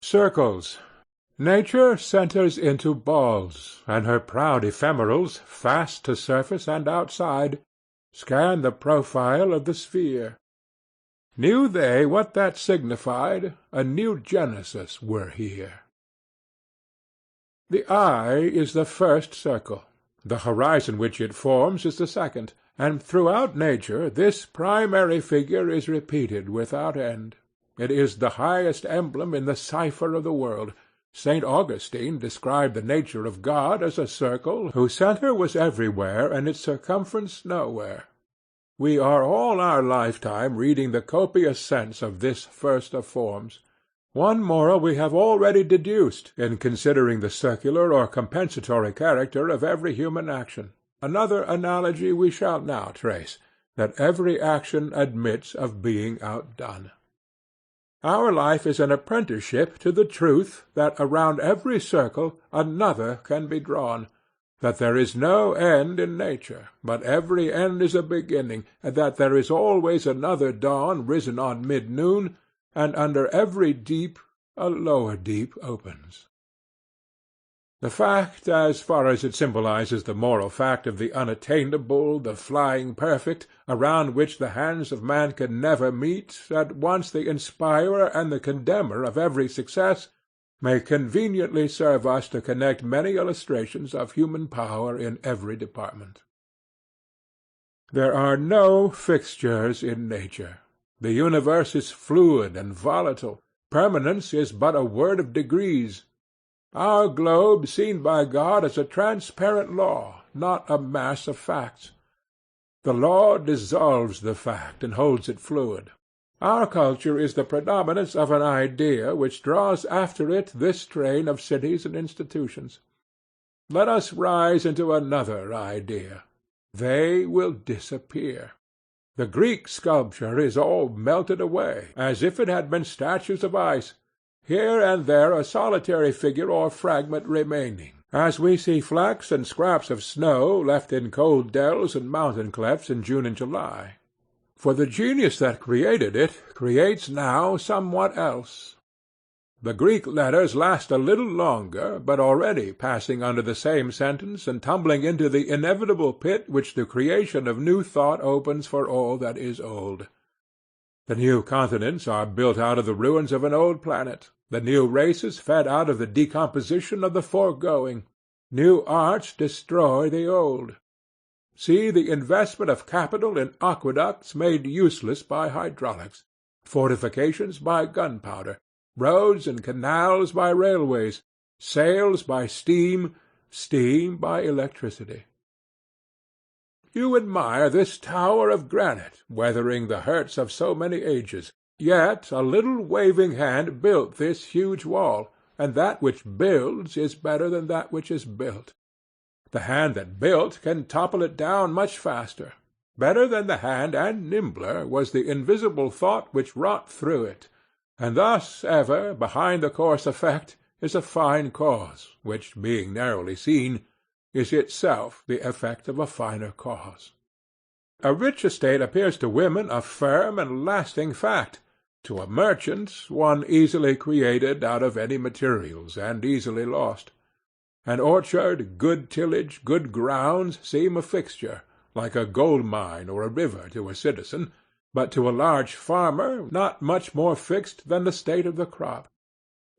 Circles. Nature centres into balls, and her proud ephemerals, fast to surface and outside, scan the profile of the sphere. Knew they what that signified, a new Genesis were here. The eye is the first circle. The horizon which it forms is the second, and throughout nature this primary figure is repeated without end. It is the highest emblem in the cipher of the world. St. Augustine described the nature of God as a circle whose centre was everywhere and its circumference nowhere. We are all our lifetime reading the copious sense of this first of forms. One moral we have already deduced in considering the circular or compensatory character of every human action. Another analogy we shall now trace, that every action admits of being outdone. Our life is an apprenticeship to the truth that around every circle another can be drawn, that there is no end in nature, but every end is a beginning, and that there is always another dawn risen on mid-noon, and under every deep a lower deep opens. The fact, as far as it symbolizes the moral fact of the unattainable, the flying perfect, around which the hands of man can never meet, at once the inspirer and the condemner of every success, may conveniently serve us to connect many illustrations of human power in every department. There are no fixtures in nature. The universe is fluid and volatile. Permanence is but a word of degrees. Our globe seen by God as a transparent law, not a mass of facts. The law dissolves the fact and holds it fluid. Our culture is the predominance of an idea which draws after it this train of cities and institutions. Let us rise into another idea. They will disappear. The Greek sculpture is all melted away, as if it had been statues of ice. Here and there a solitary figure or fragment remaining, as we see flecks and scraps of snow left in cold dells and mountain clefts in June and July. For the genius that created it creates now somewhat else. The Greek letters last a little longer, but already passing under the same sentence and tumbling into the inevitable pit which the creation of new thought opens for all that is old. The new continents are built out of the ruins of an old planet. The new races fed out of the decomposition of the foregoing. New arts destroy the old. See the investment of capital in aqueducts made useless by hydraulics, fortifications by gunpowder, roads and canals by railways, sails by steam, steam by electricity. You admire this tower of granite, weathering the hurts of so many ages. Yet a little waving hand built this huge wall, and that which builds is better than that which is built. The hand that built can topple it down much faster. Better than the hand and nimbler was the invisible thought which wrought through it, and thus ever, behind the coarse effect, is a fine cause, which, being narrowly seen, is itself the effect of a finer cause. A rich estate appears to women a firm and lasting fact, to a merchant one easily created out of any materials and easily lost. An orchard, good tillage, good grounds seem a fixture, like a gold mine or a river to a citizen, but to a large farmer not much more fixed than the state of the crop.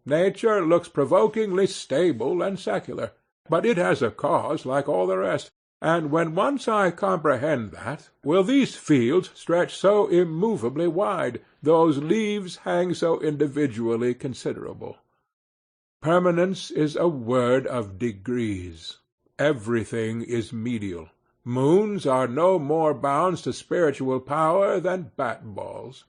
Nature looks provokingly stable and secular, but it has a cause like all the rest, and when once I comprehend that, will these fields stretch so immovably wide, those leaves hang so individually considerable? Permanence is a word of degrees. Everything is medial. Moons are no more bounds to spiritual power than bat-balls.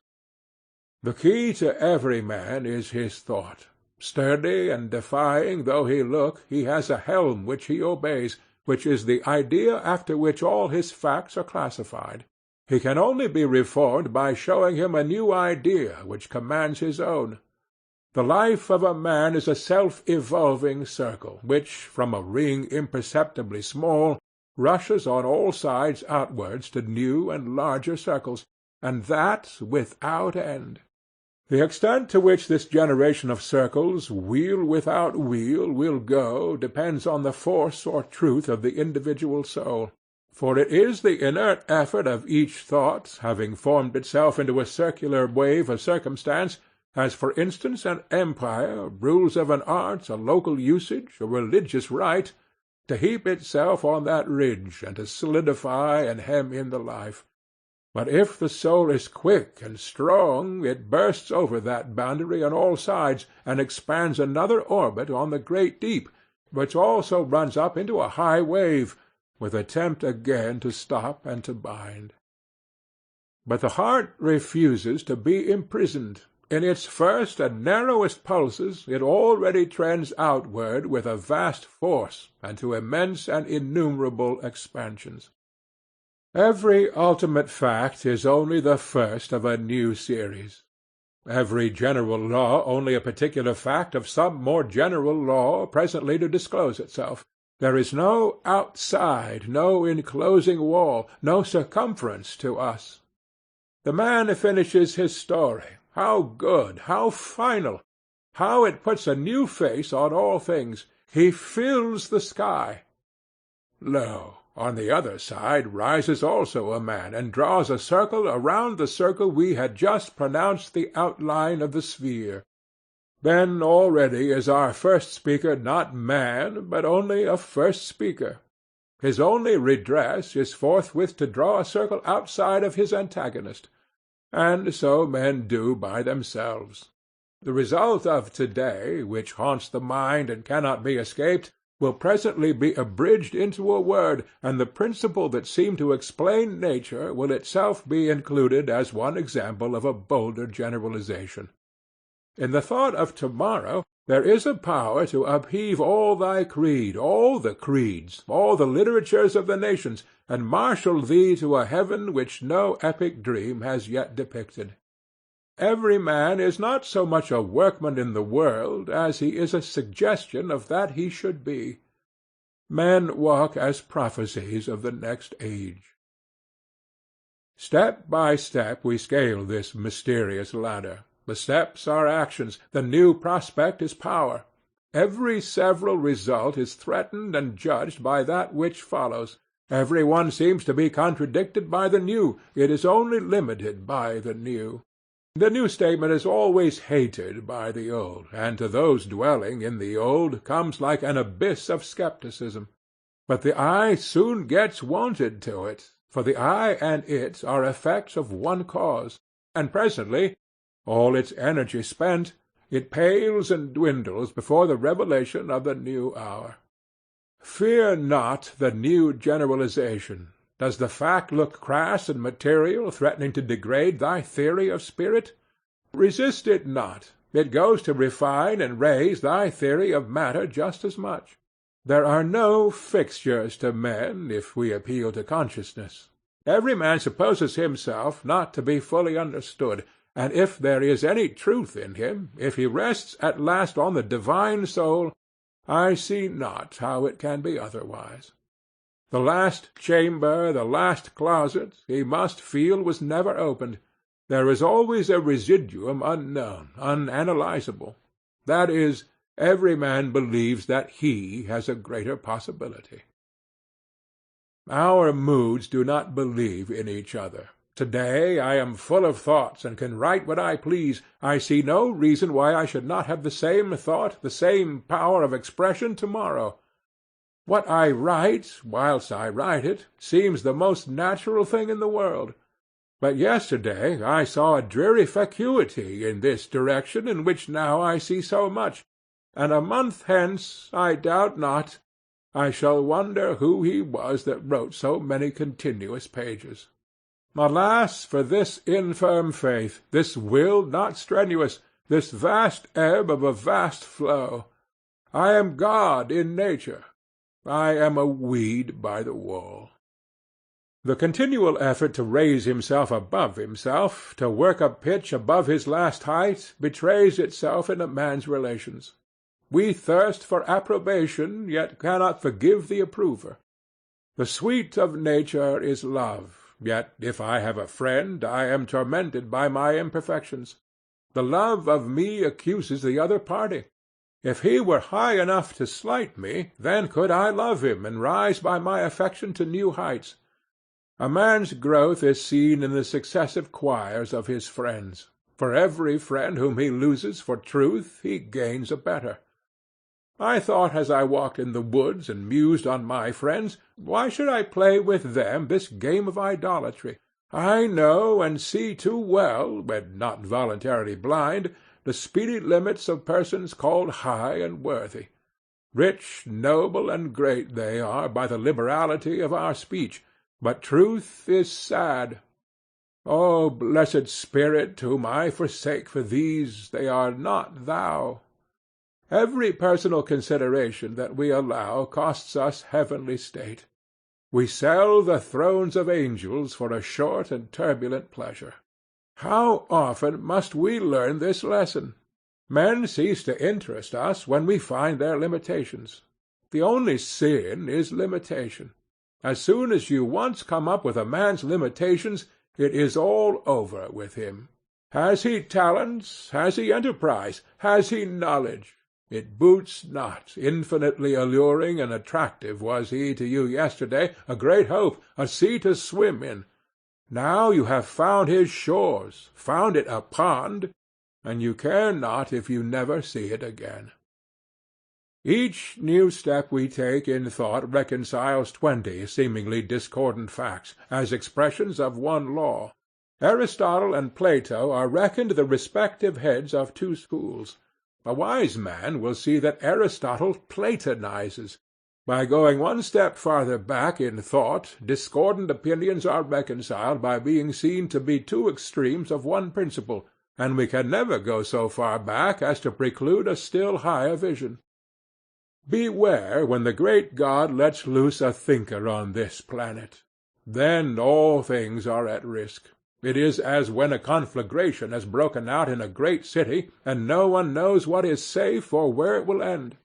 The key to every man is his thought. Sturdy and defying though he look, he has a helm which he obeys, which is the idea after which all his facts are classified. He can only be reformed by showing him a new idea which commands his own. The life of a man is a self-evolving circle, which, from a ring imperceptibly small, rushes on all sides outwards to new and larger circles, and that without end. The extent to which this generation of circles, wheel without wheel, will go depends on the force or truth of the individual soul, for it is the inert effort of each thought, having formed itself into a circular wave of circumstance, as for instance an empire, rules of an art, a local usage, a religious rite, to heap itself on that ridge, and to solidify and hem in the life. But if the soul is quick and strong, it bursts over that boundary on all sides, and expands another orbit on the great deep, which also runs up into a high wave, with attempt again to stop and to bind. But the heart refuses to be imprisoned. In its first and narrowest pulses it already trends outward with a vast force, and to immense and innumerable expansions. Every ultimate fact is only the first of a new series. Every general law only a particular fact of some more general law presently to disclose itself. There is no outside, no enclosing wall, no circumference to us. The man finishes his story. How good, how final, how it puts a new face on all things. He fills the sky. Lo, on the other side rises also a man, and draws a circle around the circle we had just pronounced the outline of the sphere. Then already is our first speaker not man, but only a first speaker. His only redress is forthwith to draw a circle outside of his antagonist. And so men do by themselves. The result of to-day, which haunts the mind and cannot be escaped, will presently be abridged into a word, and the principle that seemed to explain nature will itself be included as one example of a bolder generalization. In the thought of tomorrow there is a power to upheave all thy creed, all the creeds, all the literatures of the nations, and marshal thee to a heaven which no epic dream has yet depicted. Every man is not so much a workman in the world as he is a suggestion of that he should be. Men walk as prophecies of the next age. Step by step we scale this mysterious ladder. The steps are actions, the new prospect is power. Every several result is threatened and judged by that which follows. Every one seems to be contradicted by the new, it is only limited by the new. The new statement is always hated by the old, and to those dwelling in the old comes like an abyss of skepticism. But the eye soon gets wonted to it, for the eye and it are effects of one cause, and presently, all its energy spent, it pales and dwindles before the revelation of the new hour. Fear not the new generalization. Does the fact look crass and material, threatening to degrade thy theory of spirit? Resist it not. It goes to refine and raise thy theory of matter just as much. There are no fixtures to men, if we appeal to consciousness. Every man supposes himself not to be fully understood, and if there is any truth in him, if he rests at last on the divine soul, I see not how it can be otherwise. The last chamber, the last closet, he must feel was never opened. There is always a residuum unknown, unanalyzable. That is, every man believes that he has a greater possibility. Our moods do not believe in each other. To-day I am full of thoughts and can write what I please. I see no reason why I should not have the same thought, the same power of expression tomorrow. What I write, whilst I write it, seems the most natural thing in the world. But yesterday I saw a dreary vacuity in this direction in which now I see so much, and a month hence, I doubt not, I shall wonder who he was that wrote so many continuous pages. Alas for this infirm faith, this will not strenuous, this vast ebb of a vast flow! I am God in nature. I am a weed by the wall. The continual effort to raise himself above himself, to work a pitch above his last height, betrays itself in a man's relations. We thirst for approbation, yet cannot forgive the approver. The sweet of nature is love. Yet if I have a friend, I am tormented by my imperfections. The love of me accuses the other party. If he were high enough to slight me, then could I love him and rise by my affection to new heights. A man's growth is seen in the successive choirs of his friends. For every friend whom he loses for truth, he gains a better. I thought as I walked in the woods and mused on my friends, why should I play with them this game of idolatry? I know and see too well, when not voluntarily blind, the speedy limits of persons called high and worthy. Rich, noble, and great they are by the liberality of our speech, but truth is sad. O blessed Spirit, whom I forsake for these, they are not thou. Every personal consideration that we allow costs us heavenly state. We sell the thrones of angels for a short and turbulent pleasure. How often must we learn this lesson? Men cease to interest us when we find their limitations. The only sin is limitation. As soon as you once come up with a man's limitations, it is all over with him. Has he talents? Has he enterprise? Has he knowledge? It boots not. Infinitely alluring and attractive was he to you yesterday, a great hope, a sea to swim in. Now you have found his shores, found it a pond, and you care not if you never see it again. Each new step we take in thought reconciles 20 seemingly discordant facts, as expressions of one law. Aristotle and Plato are reckoned the respective heads of 2 schools. A wise man will see that Aristotle platonizes. By going one step farther back in thought, discordant opinions are reconciled by being seen to be 2 extremes of one principle, and we can never go so far back as to preclude a still higher vision. Beware when the great God lets loose a thinker on this planet. Then all things are at risk. It is as when a conflagration has broken out in a great city, and no one knows what is safe or where it will end.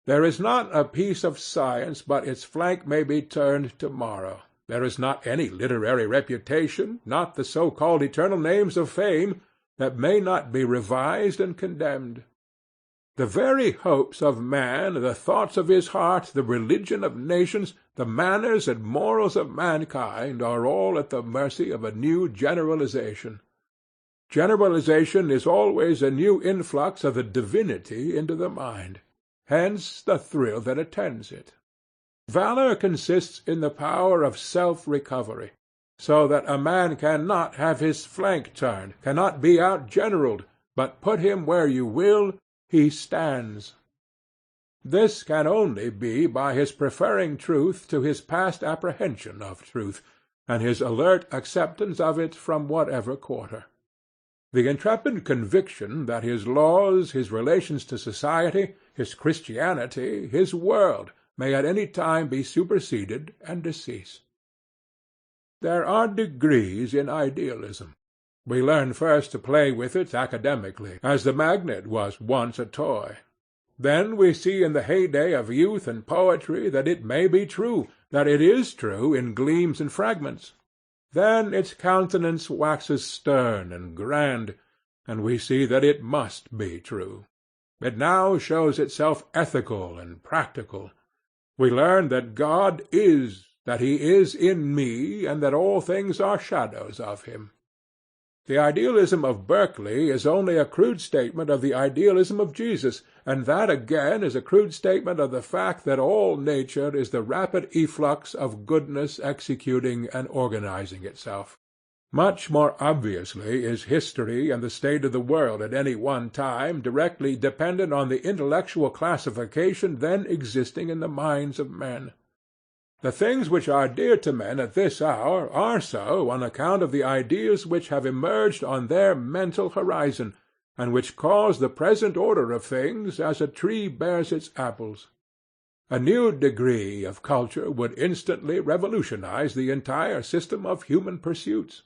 There is not a piece of science but its flank may be turned to-morrow. There is not any literary reputation, not the so-called eternal names of fame, that may not be revised and condemned. The very hopes of man, the thoughts of his heart, the religion of nations, the manners and morals of mankind are all at the mercy of a new generalization. Generalization is always a new influx of the divinity into the mind. Hence the thrill that attends it. Valor consists in the power of self-recovery, so that a man cannot have his flank turned, cannot be out-generaled, but put him where you will, he stands. This can only be by his preferring truth to his past apprehension of truth, and his alert acceptance of it from whatever quarter. The intrepid conviction that his laws, his relations to society, his Christianity, his world, may at any time be superseded and decease. There are degrees in idealism. We learn first to play with it academically, as the magnet was once a toy. Then we see in the heyday of youth and poetry that it may be true, that it is true in gleams and fragments. Then its countenance waxes stern and grand, and we see that it must be true. It now shows itself ethical and practical. We learn that God is, that he is in me, and that all things are shadows of him. The idealism of Berkeley is only a crude statement of the idealism of Jesus, and that again is a crude statement of the fact that all nature is the rapid efflux of goodness executing and organizing itself. Much more obviously is history and the state of the world at any one time directly dependent on the intellectual classification then existing in the minds of men. The things which are dear to men at this hour are so on account of the ideas which have emerged on their mental horizon, and which cause the present order of things as a tree bears its apples. A new degree of culture would instantly revolutionize the entire system of human pursuits.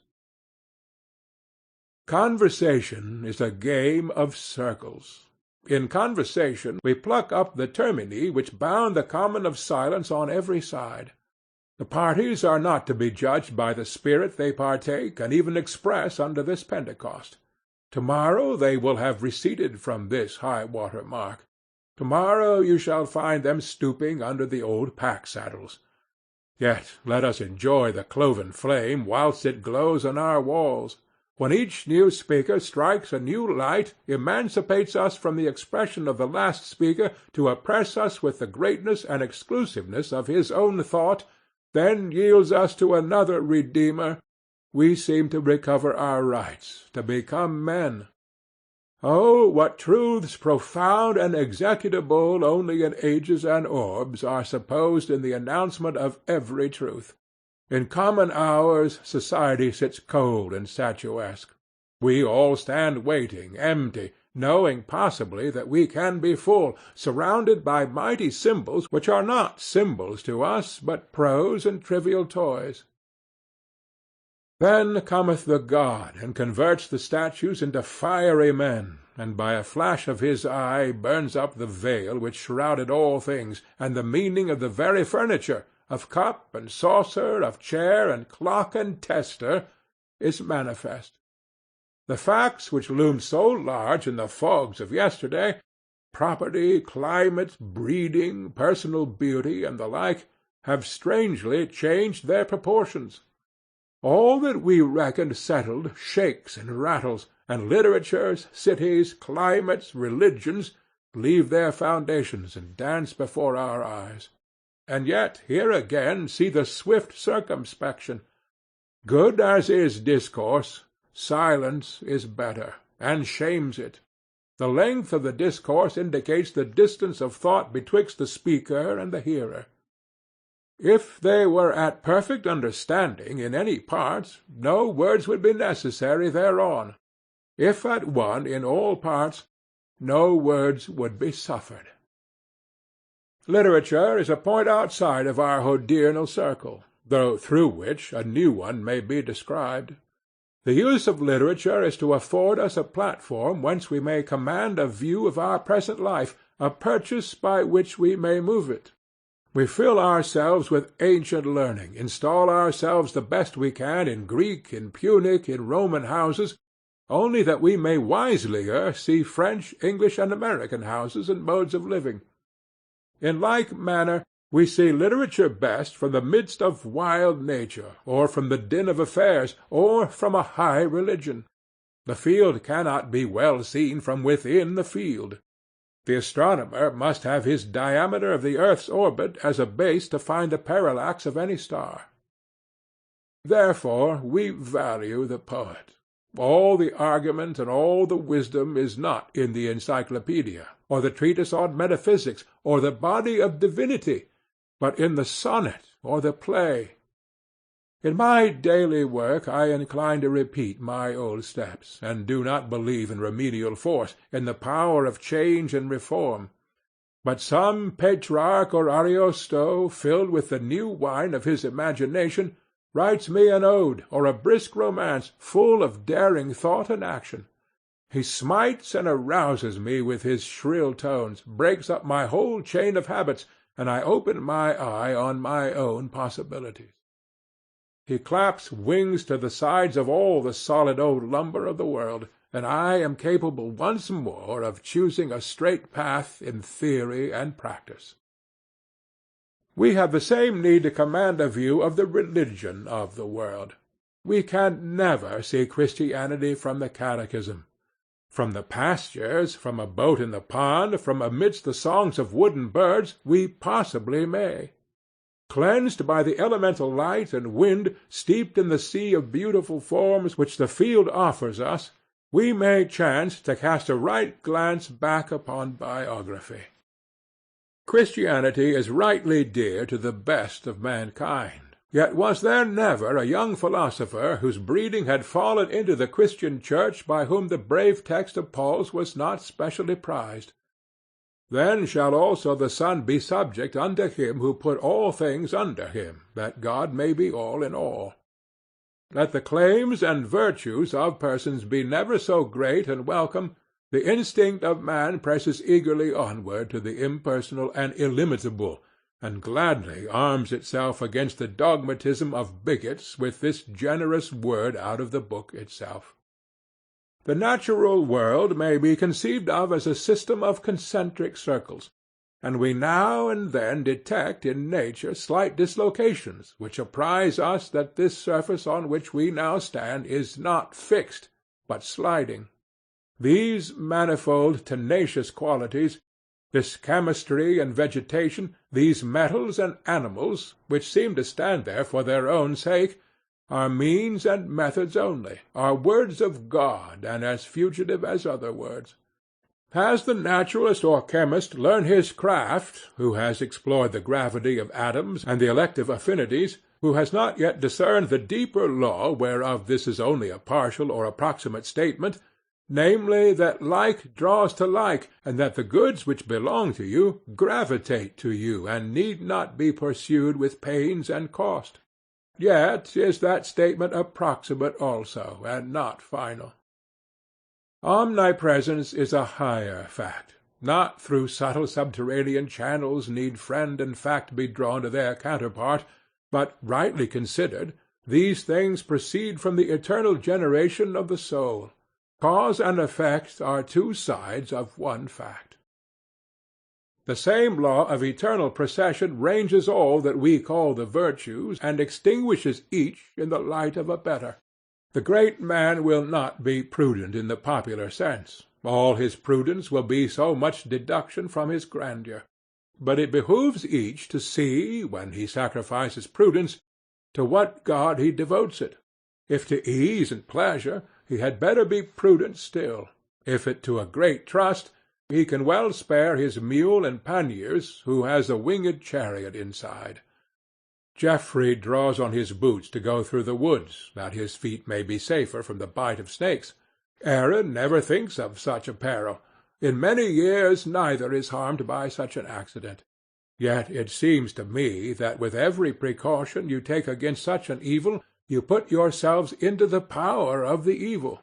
Conversation is a game of circles. In conversation we pluck up the termini which bound the common of silence on every side. The parties are not to be judged by the spirit they partake and even express under this Pentecost. To-morrow they will have receded from this high-water mark. To-morrow you shall find them stooping under the old pack-saddles. Yet let us enjoy the cloven flame whilst it glows on our walls. When each new speaker strikes a new light, emancipates us from the expression of the last speaker to oppress us with the greatness and exclusiveness of his own thought, then yields us to another Redeemer, we seem to recover our rights, to become men. Oh, what truths profound and executable only in ages and orbs are supposed in the announcement of every truth! In common hours society sits cold and statuesque. We all stand waiting, empty, knowing possibly that we can be full, surrounded by mighty symbols which are not symbols to us, but prose and trivial toys. Then cometh the god, and converts the statues into fiery men, and by a flash of his eye burns up the veil which shrouded all things, and the meaning of the very furniture, of cup and saucer, of chair and clock and tester, is manifest. The facts which loomed so large in the fogs of yesterday, property, climate, breeding, personal beauty, and the like, have strangely changed their proportions. All that we reckoned settled shakes and rattles, and literatures, cities, climates, religions, leave their foundations and dance before our eyes. And yet here again see the swift circumspection. Good as is discourse, silence is better, and shames it. The length of the discourse indicates the distance of thought betwixt the speaker and the hearer. If they were at perfect understanding in any part, no words would be necessary thereon. If at one in all parts, no words would be suffered. Literature is a point outside of our hodiernal circle, though through which a new one may be described. The use of literature is to afford us a platform whence we may command a view of our present life, a purchase by which we may move it. We fill ourselves with ancient learning, install ourselves the best we can in Greek, in Punic, in Roman houses, only that we may wiselier see French, English, and American houses and modes of living. In like manner, we see literature best from the midst of wild nature, or from the din of affairs, or from a high religion. The field cannot be well seen from within the field. The astronomer must have his diameter of the earth's orbit as a base to find the parallax of any star. Therefore we value the poet. All the argument and all the wisdom is not in the encyclopaedia, or the treatise on metaphysics, or the body of divinity, but in the sonnet or the play. In my daily work I incline to repeat my old steps, and do not believe in remedial force, in the power of change and reform. But some Petrarch or Ariosto, filled with the new wine of his imagination, writes me an ode or a brisk romance full of daring thought and action. He smites and arouses me with his shrill tones, breaks up my whole chain of habits, and I open my eye on my own possibilities. He claps wings to the sides of all the solid old lumber of the world, and I am capable once more of choosing a straight path in theory and practice. We have the same need to command a view of the religion of the world. We can never see Christianity from the catechism. From the pastures, from a boat in the pond, from amidst the songs of wooden birds, we possibly may. Cleansed by the elemental light and wind, steeped in the sea of beautiful forms which the field offers us, we may chance to cast a right glance back upon biography. Christianity is rightly dear to the best of mankind, yet was there never a young philosopher whose breeding had fallen into the Christian church by whom the brave text of Paul's was not specially prized. Then shall also the Son be subject unto him who put all things under him, that God may be all in all. Let the claims and virtues of persons be never so great and welcome, the instinct of man presses eagerly onward to the impersonal and illimitable, and gladly arms itself against the dogmatism of bigots with this generous word out of the book itself. The natural world may be conceived of as a system of concentric circles, and we now and then detect in nature slight dislocations which apprise us that this surface on which we now stand is not fixed, but sliding. These manifold tenacious qualities, this chemistry and vegetation, these metals and animals, which seem to stand there for their own sake, are means and methods only, are words of God, and as fugitive as other words. Has the naturalist or chemist learned his craft, who has explored the gravity of atoms and the elective affinities, who has not yet discerned the deeper law whereof this is only a partial or approximate statement, namely, that like draws to like, and that the goods which belong to you gravitate to you, and need not be pursued with pains and cost? Yet is that statement approximate also, and not final. Omnipresence is a higher fact. Not through subtle subterranean channels need friend and fact be drawn to their counterpart, but, rightly considered, these things proceed from the eternal generation of the soul. Cause and effect are two sides of one fact. The same law of eternal procession ranges all that we call the virtues, and extinguishes each in the light of a better. The great man will not be prudent in the popular sense. All his prudence will be so much deduction from his grandeur. But it behooves each to see, when he sacrifices prudence, to what god he devotes it. If to ease and pleasure, he had better be prudent still. If it to a great trust, he can well spare his mule and panniers, who has a winged chariot inside. Geoffrey draws on his boots to go through the woods, that his feet may be safer from the bite of snakes. Aaron never thinks of such a peril. In many years neither is harmed by such an accident. Yet it seems to me that with every precaution you take against such an evil, you put yourselves into the power of the evil.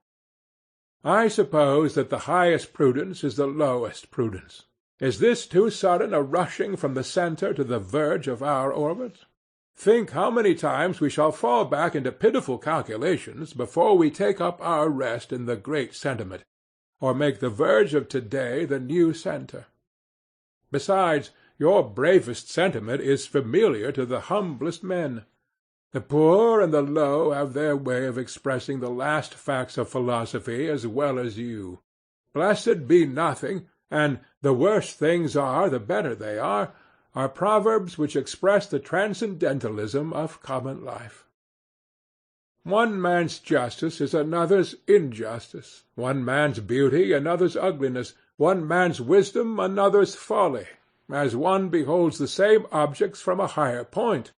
I suppose that the highest prudence is the lowest prudence. Is this too sudden a rushing from the centre to the verge of our orbit? Think how many times we shall fall back into pitiful calculations before we take up our rest in the great sentiment, or make the verge of to-day the new centre. Besides, your bravest sentiment is familiar to the humblest men. The poor and the low have their way of expressing the last facts of philosophy as well as you. Blessed be nothing, and the worse things are, the better they are proverbs which express the transcendentalism of common life. One man's justice is another's injustice, one man's beauty another's ugliness, one man's wisdom another's folly, as one beholds the same objects from a higher point.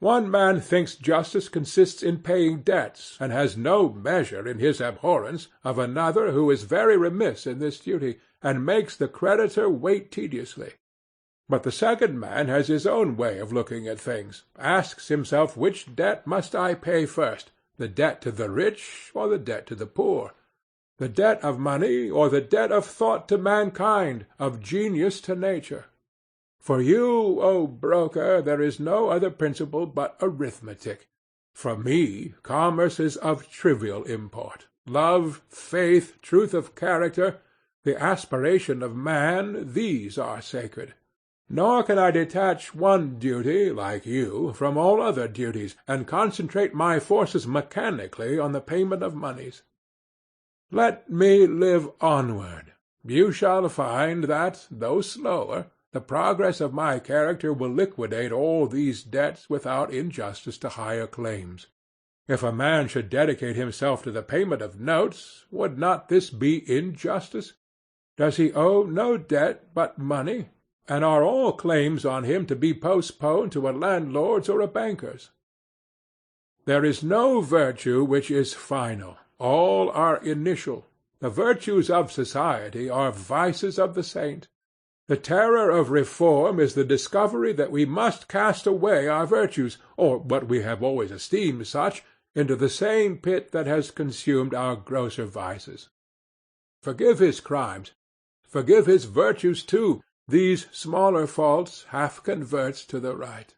One man thinks justice consists in paying debts, and has no measure in his abhorrence of another who is very remiss in this duty, and makes the creditor wait tediously. But the second man has his own way of looking at things, asks himself which debt must I pay first, the debt to the rich or the debt to the poor, the debt of money or the debt of thought to mankind, of genius to nature. For you, O broker, there is no other principle but arithmetic. For me, commerce is of trivial import. Love, faith, truth of character, the aspiration of man, these are sacred. Nor can I detach one duty, like you, from all other duties, and concentrate my forces mechanically on the payment of moneys. Let me live onward. You shall find that, though slower, the progress of my character will liquidate all these debts without injustice to higher claims. If a man should dedicate himself to the payment of notes, would not this be injustice? Does he owe no debt but money? And are all claims on him to be postponed to a landlord's or a banker's? There is no virtue which is final. All are initial. The virtues of society are vices of the saint. The terror of reform is the discovery that we must cast away our virtues, or what we have always esteemed such, into the same pit that has consumed our grosser vices. Forgive his crimes. Forgive his virtues too. These smaller faults half converts to the right.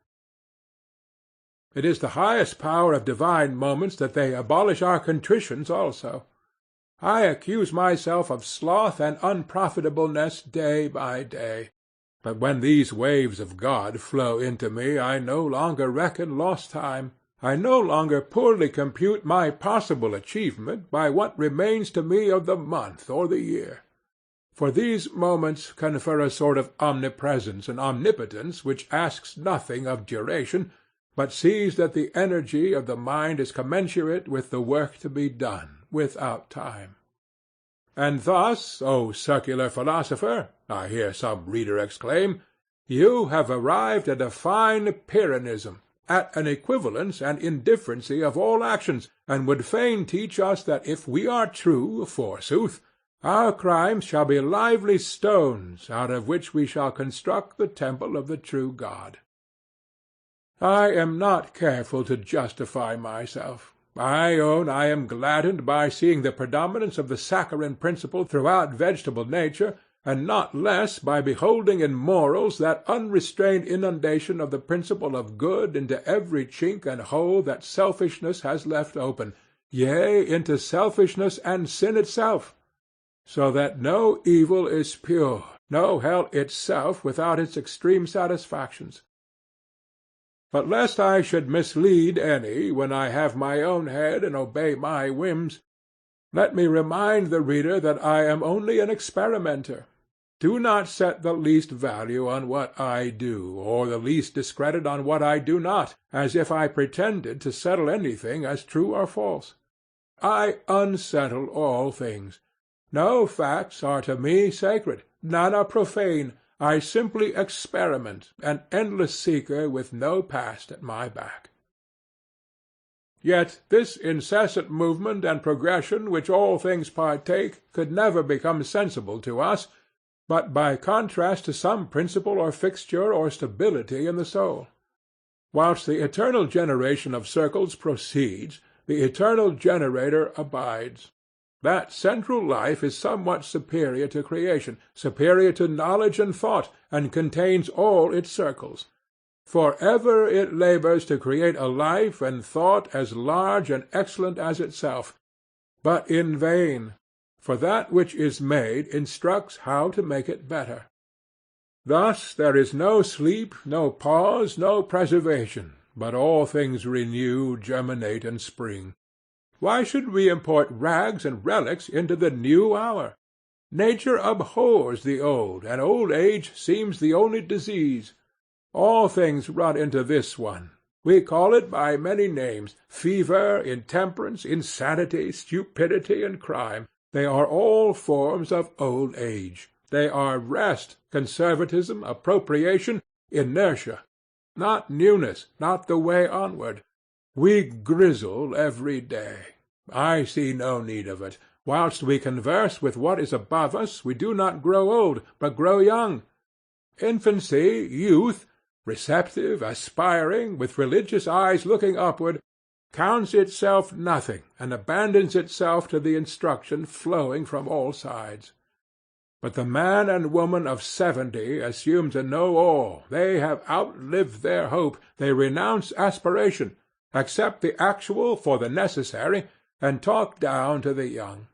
It is the highest power of divine moments that they abolish our contritions also. I accuse myself of sloth and unprofitableness day by day. But when these waves of God flow into me, I no longer reckon lost time. I no longer poorly compute my possible achievement by what remains to me of the month or the year. For these moments confer a sort of omnipresence and omnipotence which asks nothing of duration, but sees that the energy of the mind is commensurate with the work to be done, without time. And thus, O circular philosopher, I hear some reader exclaim, you have arrived at a fine Pyrrhonism, at an equivalence and indifferency of all actions, and would fain teach us that if we are true, forsooth, our crimes shall be lively stones, out of which we shall construct the temple of the true God. I am not careful to justify myself. I own I am gladdened by seeing the predominance of the saccharine principle throughout vegetable nature, and not less by beholding in morals that unrestrained inundation of the principle of good into every chink and hole that selfishness has left open, yea, into selfishness and sin itself, so that no evil is pure, no hell itself without its extreme satisfactions. But lest I should mislead any when I have my own head and obey my whims, let me remind the reader that I am only an experimenter. Do not set the least value on what I do, or the least discredit on what I do not, as if I pretended to settle anything as true or false. I unsettle all things. No facts are to me sacred, none are profane. I simply experiment, an endless seeker with no past at my back. Yet this incessant movement and progression which all things partake could never become sensible to us, but by contrast to some principle or fixture or stability in the soul. Whilst the eternal generation of circles proceeds, the eternal generator abides. That central life is somewhat superior to creation, superior to knowledge and thought, and contains all its circles. For ever it labors to create a life and thought as large and excellent as itself, but in vain, for that which is made instructs how to make it better. Thus there is no sleep, no pause, no preservation, but all things renew, germinate, and spring. Why should we import rags and relics into the new hour? Nature abhors the old, and old age seems the only disease. All things run into this one. We call it by many names: fever, intemperance, insanity, stupidity, and crime. They are all forms of old age. They are rest, conservatism, appropriation, inertia. Not newness, not the way onward. We grizzle every day. I see no need of it. Whilst we converse with what is above us, we do not grow old, but grow young. Infancy, youth, receptive, aspiring, with religious eyes looking upward, counts itself nothing, and abandons itself to the instruction flowing from all sides. But the man and woman of 70 assume to know all. They have outlived their hope. They renounce aspiration, accept the actual for the necessary, and talk down to the young.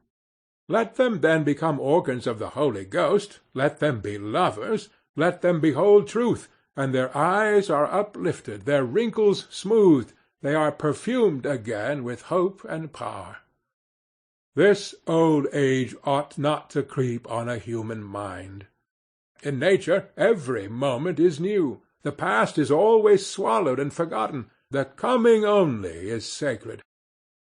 Let them then become organs of the Holy Ghost, let them be lovers, let them behold truth, and their eyes are uplifted, their wrinkles smoothed, they are perfumed again with hope and power. This old age ought not to creep on a human mind. In nature every moment is new. The past is always swallowed and forgotten. The coming only is sacred.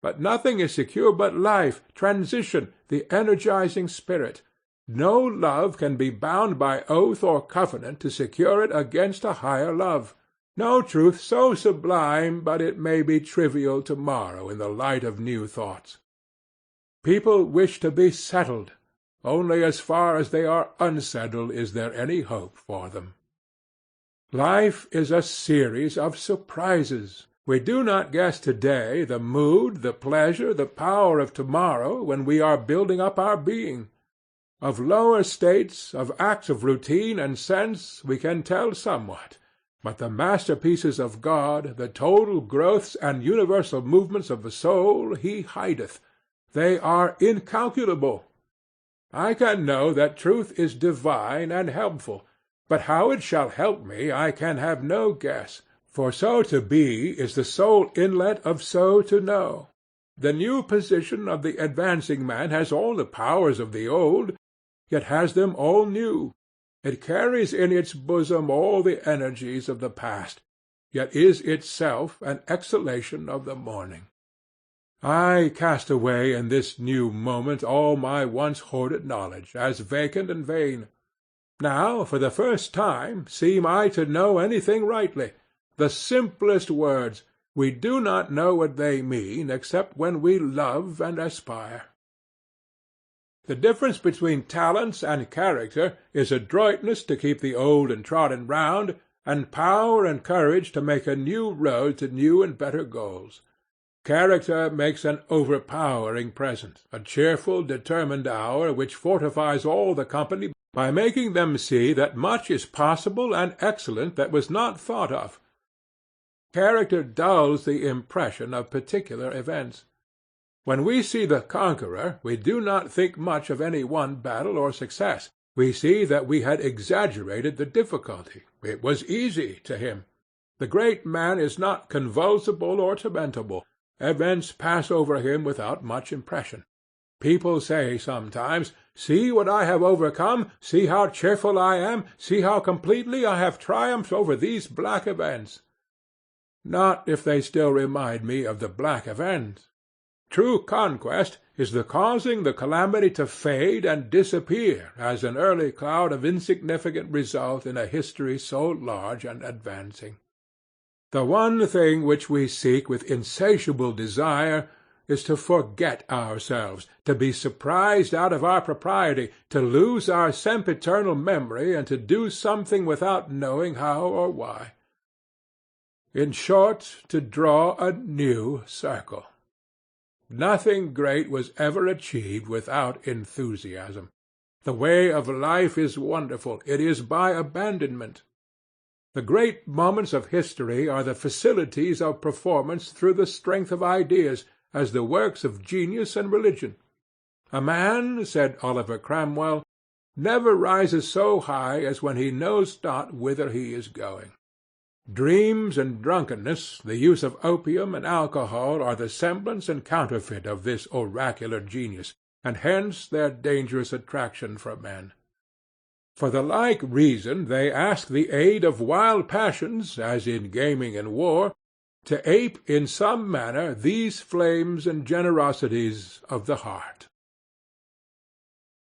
But nothing is secure but life, transition, the energizing spirit. No love can be bound by oath or covenant to secure it against a higher love. No truth so sublime but it may be trivial tomorrow in the light of new thoughts. People wish to be settled. Only as far as they are unsettled is there any hope for them. Life is a series of surprises. We do not guess today the mood, the pleasure, the power of tomorrow when we are building up our being. Of lower states, of acts of routine and sense, we can tell somewhat, but the masterpieces of God, the total growths and universal movements of the soul, he hideth. They are incalculable. I can know that truth is divine and helpful, but how it shall help me I can have no guess, for so to be is the sole inlet of so to know. The new position of the advancing man has all the powers of the old, yet has them all new. It carries in its bosom all the energies of the past, yet is itself an exhalation of the morning. I cast away in this new moment all my once hoarded knowledge, as vacant and vain. Now, for the first time, seem I to know anything rightly. The simplest words, we do not know what they mean, except when we love and aspire. The difference between talents and character is adroitness to keep the old and trodden round, and power and courage to make a new road to new and better goals. Character makes an overpowering present, a cheerful, determined hour, which fortifies all the company by making them see that much is possible and excellent that was not thought of. Character dulls the impression of particular events. When we see the conqueror, we do not think much of any one battle or success. We see that we had exaggerated the difficulty. It was easy to him. The great man is not convulsible or tormentable. Events pass over him without much impression. People say sometimes, "See what I have overcome, see how cheerful I am, see how completely I have triumphed over these black events." Not if they still remind me of the black event. True conquest is the causing the calamity to fade and disappear as an early cloud of insignificant result in a history so large and advancing. The one thing which we seek with insatiable desire is to forget ourselves, to be surprised out of our propriety, to lose our sempiternal memory, and to do something without knowing how or why. In short, to draw a new circle. Nothing great was ever achieved without enthusiasm. The way of life is wonderful. It is by abandonment. The great moments of history are the facilities of performance through the strength of ideas, as the works of genius and religion. A man, said Oliver Cromwell, never rises so high as when he knows not whither he is going. Dreams and drunkenness, the use of opium and alcohol, are the semblance and counterfeit of this oracular genius, and hence their dangerous attraction for men. For the like reason they ask the aid of wild passions, as in gaming and war, to ape in some manner these flames and generosities of the heart.